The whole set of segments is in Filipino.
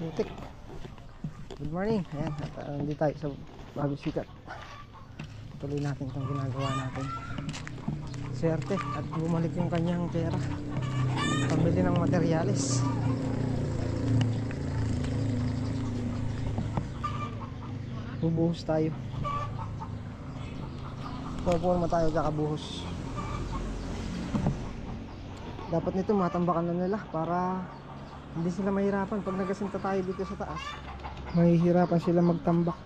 Putik. Good morning. Ayan, nandito tayo sa Bago Sikat. Tuloy natin itong ginagawa natin. Swerte at bumalik yung kanyang pera pambili ng materyales. Bubuhos tayo. Puporma tayo kakabuhos. Dapat nito matambakan na nila para hindi sila mahirapan pag nagasinta tayo dito sa taas. Mahihirapan sila magtambak.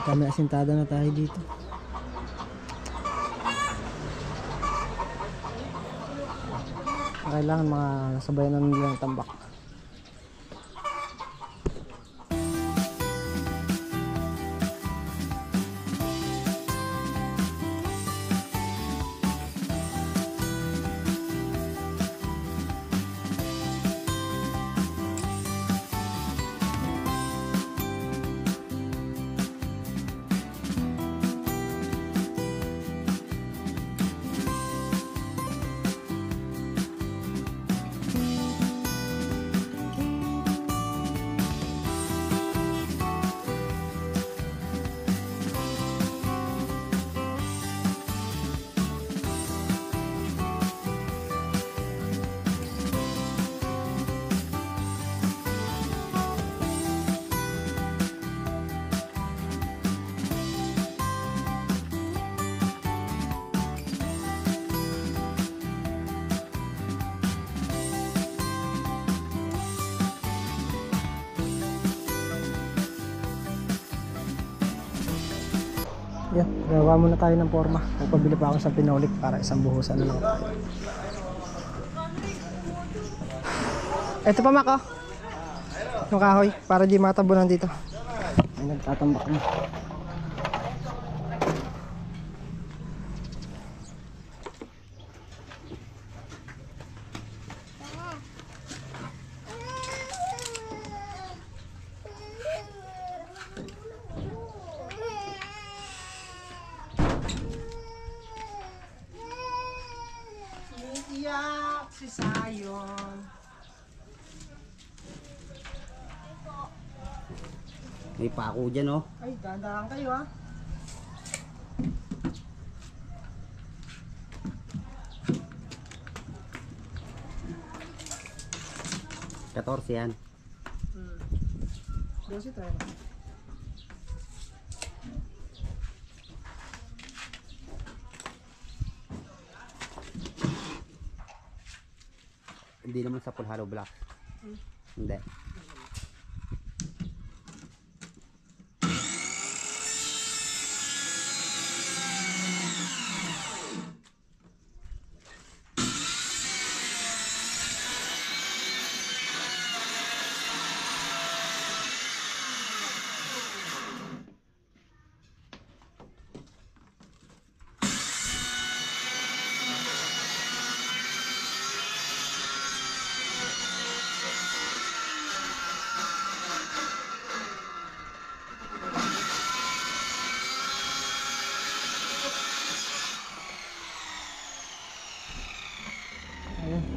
Kami asintada na tayo dito. Kailangan mga nasabayan na nila ng tambak. Yan, gawa muna tayo ng forma. Pabili pa ako sa Pinolik para isang buhusan na lang tayo. Ito pa Mako. Yung kahoy para di matabunan dito. Ay, nagtatambak na. Iyak si Sayon. May pako dyan oh. Ay, dandaan kayo ah. Katorse yan. 12 tayo na. Hindi naman sa full hollow block. Hindi.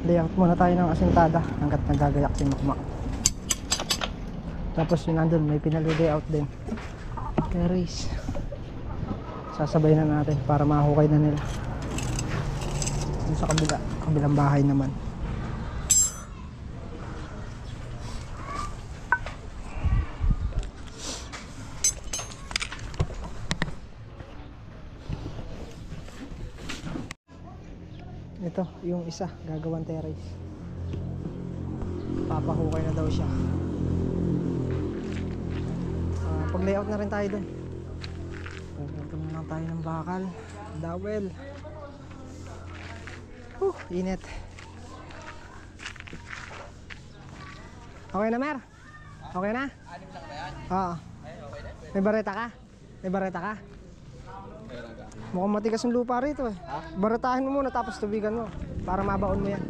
Layout muna tayo ng asintada hanggat nagagayak si Makmak. Tapos yun nandun may pinali-layout din. Carries. Sasabay na natin para mahukay na nila. Dun sa kabilang bahay naman. Ito, yung isa, gagawang terrace. Papahukay na daw siya. Pag-layout na rin tayo dun. Pupunta na lang tayo ng bakal. Dowel. Init. Okay na, Mer? Okay na? Anim lang ba yan? Oo. Okay na? May bareta ka? May bareta ka? Mukhang matigas yung lupa rito eh. Baratahin mo muna tapos tubigan mo para mabaon mo yan.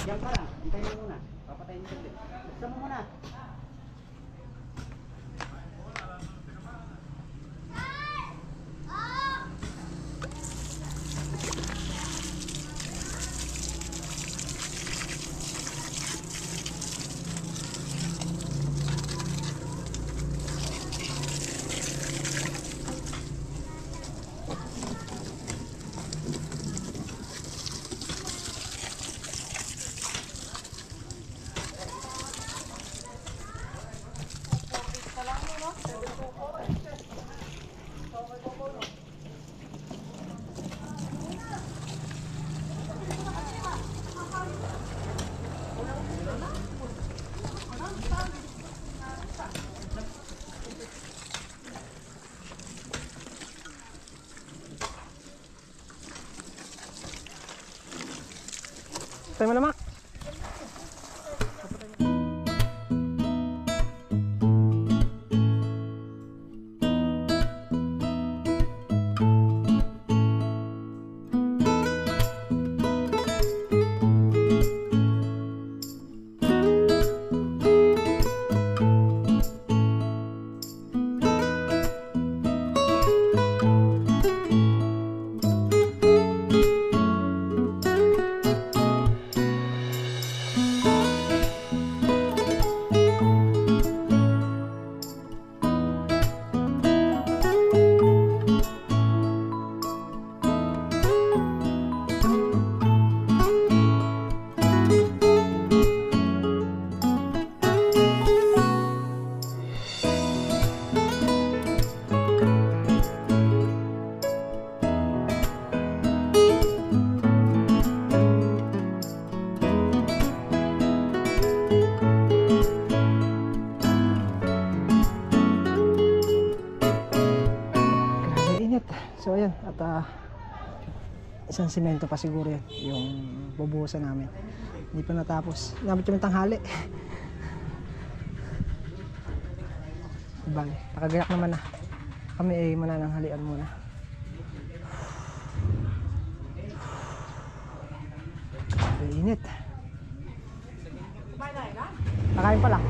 Diyan ka lang, hintayin mo muna. Papatayin mo ulit. Buksan mo muna. Patay mo na, Mac. So ayan, at isang simento pa siguro yan yung bubuhusan namin. Hindi pa natapos. Inabot kami tanghali. Bale, nakagayak naman na. Kami ay manananghalian muna. Init. Nakain pa lang.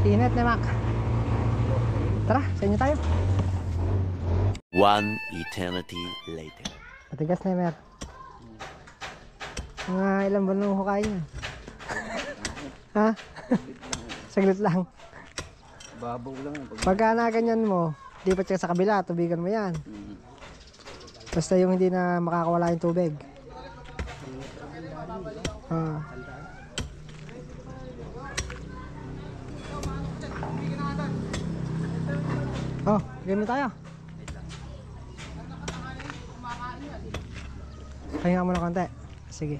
Init na, Mac. Tara, sa inyo tayo. One eternity later. Matigas na, Mer. Mga ilang buwan nung hukayin yun. Ha? Saglit lang. Babaw lang. Pagka na ganyan mo, di pa sa kabila, tubigan mo yan. Basta yung hindi na makakawala yung tubig. Oh, game na tayo. Pahinga muna konti. Sige.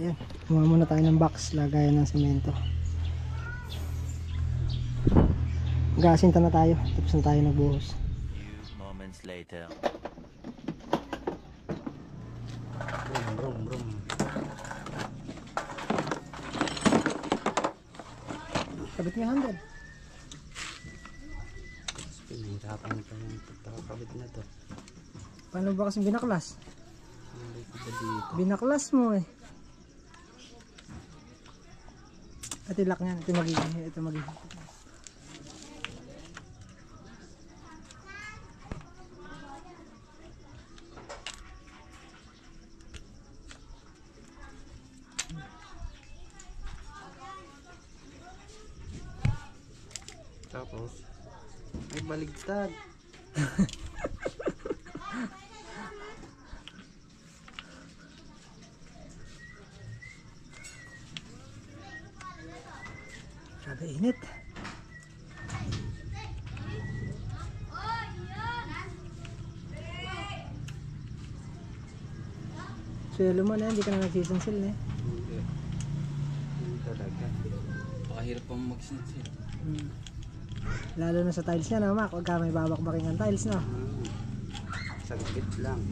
Ayan, kumuha muna tayo ng box, lagayan ng semento. Gasinta na tayo, tapos na tayo nagbuhos. Few moments later. Brum, brum, brum. Kabit nga handle. Pinahirapan ko yung pagkakabit na to. Paano ba kasi binaklas? Hindi ko ba dito? Binaklas mo eh. At ilak niyan, ito magiging. Tapos, ay baligtad. Grabe init. Swelo mo na, hindi ka na nagsisensil eh. Hindi. Hindi talaga. Pakahirap pang magsinsin. Lalo na sa tiles niya, no, Mac? Huwag ka may babakbaking ang tiles, no? Saglit lang.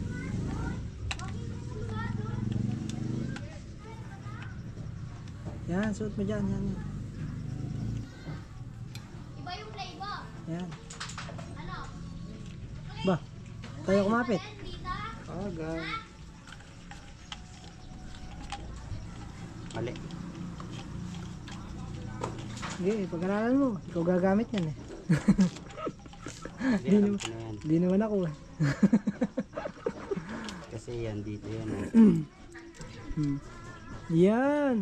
Yan, suot mo dyan, yan. Iba yung flavor. Yan. Ano? Ba, tayo kumapit. Dita? Agad. Mali. Sige, pag-aralan mo. Ikaw gagamit yan eh. Hindi alam ko na yan. Hindi naman ako eh. Kasi yan, dito yan. Yan.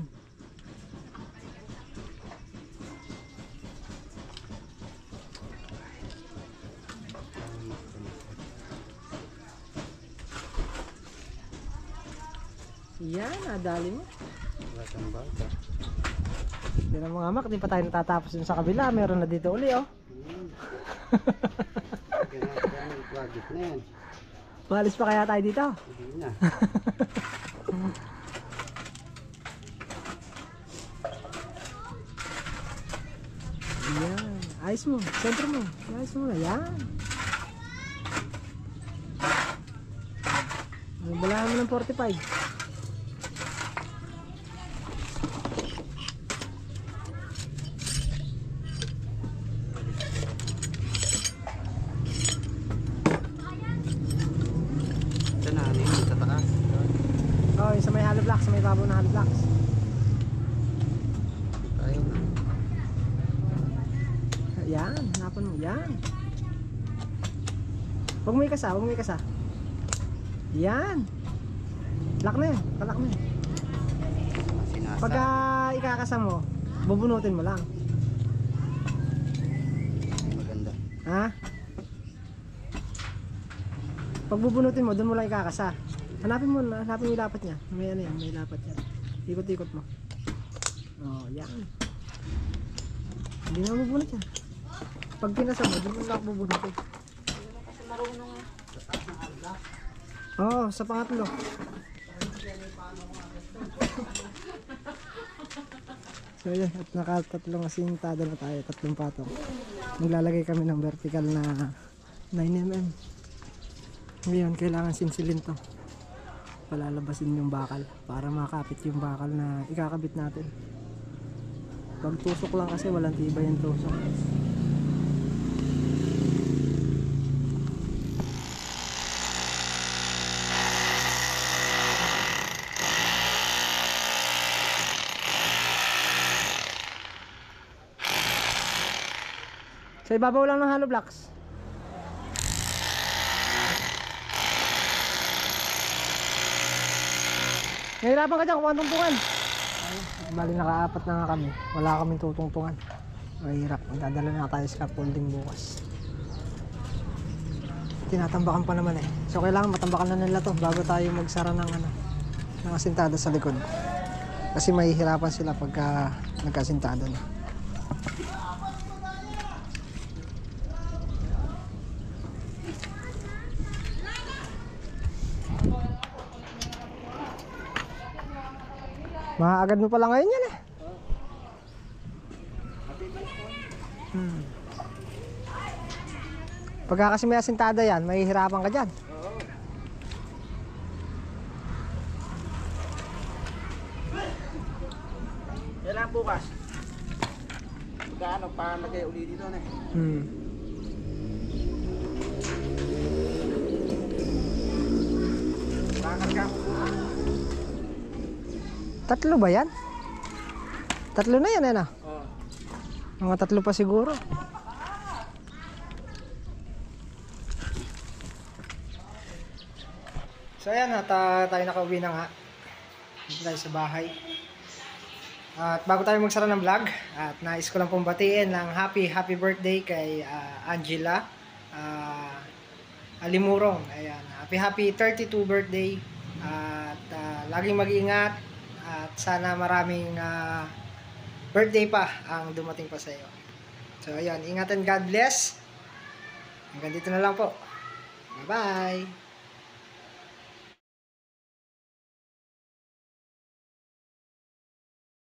Yan, nadali mo. Batang bata. Hindi na mga Mac, di pa tayo natatapos dun sa kabila. Meron na dito uli, oh. Kaya yung project na yan. Maalis pa kaya tayo dito? Hindi na. Yan. Ayos mo. Sentro mo. Ayos mo na. Yan. Wala mo ng 45. Ito na, ano yun, sa taas. Oh, yung sa may hollow blocks, sa may babaw na hollow blocks. Tayo na. Yan, hanapan mo. Yan. Huwag mo ikasa, huwag mo ikasa. Yan. Lock na yun, kalak na yun. Sinasa. Pagka ikakasa mo, bubunutin mo lang. Maganda. Ha? Pag bubunutin mo, doon mo lang ikakasa. Hanapin mo yung lapat niya. May ano yan, may lapat yan. Ikot-ikot mo. Oh, yan. Hindi na bubunot yan. Pag kinasa mo, doon mo lang bubunutin. Oo, sa pangatlo. So yun, at nakatatlong asintado na tayo, tatlong patong. Maglalagay kami ng vertical na 9mm. Ngayon, kailangan sinsilin to. Palalabasin yung bakal para makapit yung bakal na ikakabit natin. Pag tusok lang kasi walang tibay yung tusok. Sa ibabaw lang ng hollow blocks. Nahirapan ka dyan kung anong tungtungan. Bali nakaapat na nga kami. Wala kaming tutungtungan. Mahirap. Magdadala na tayo scaffolding bukas. Tinatambakan pa naman eh. So kailangan matambakan na nila to bago tayo magsara ng ng asintada sa likod. Kasi mahihirapan sila pagka nagkasintado na. Maaagad mo pala ngayon yan eh. Pagka kasi may asintada yan, mahihirapan ka dyan. Kailan bukas? Magkano pa lagay uli dito na eh. Hmm. Nakakarga ko bukas. Tatlo ba yan? Tatlo na yan, ano? Oo. Mga tatlo pa siguro. So ayan, at tayo nakauwi na nga. Dito tayo sa bahay. At bago tayo magsara ng vlog, at nais ko lang pong batiin ng happy birthday kay Angela Alimurong. Ayan, happy 32 birthday. At laging mag-ingat at sana maraming birthday pa ang dumating pa sa iyo. So ayan, ingatan, God bless. Hanggang dito na lang po. Bye-bye.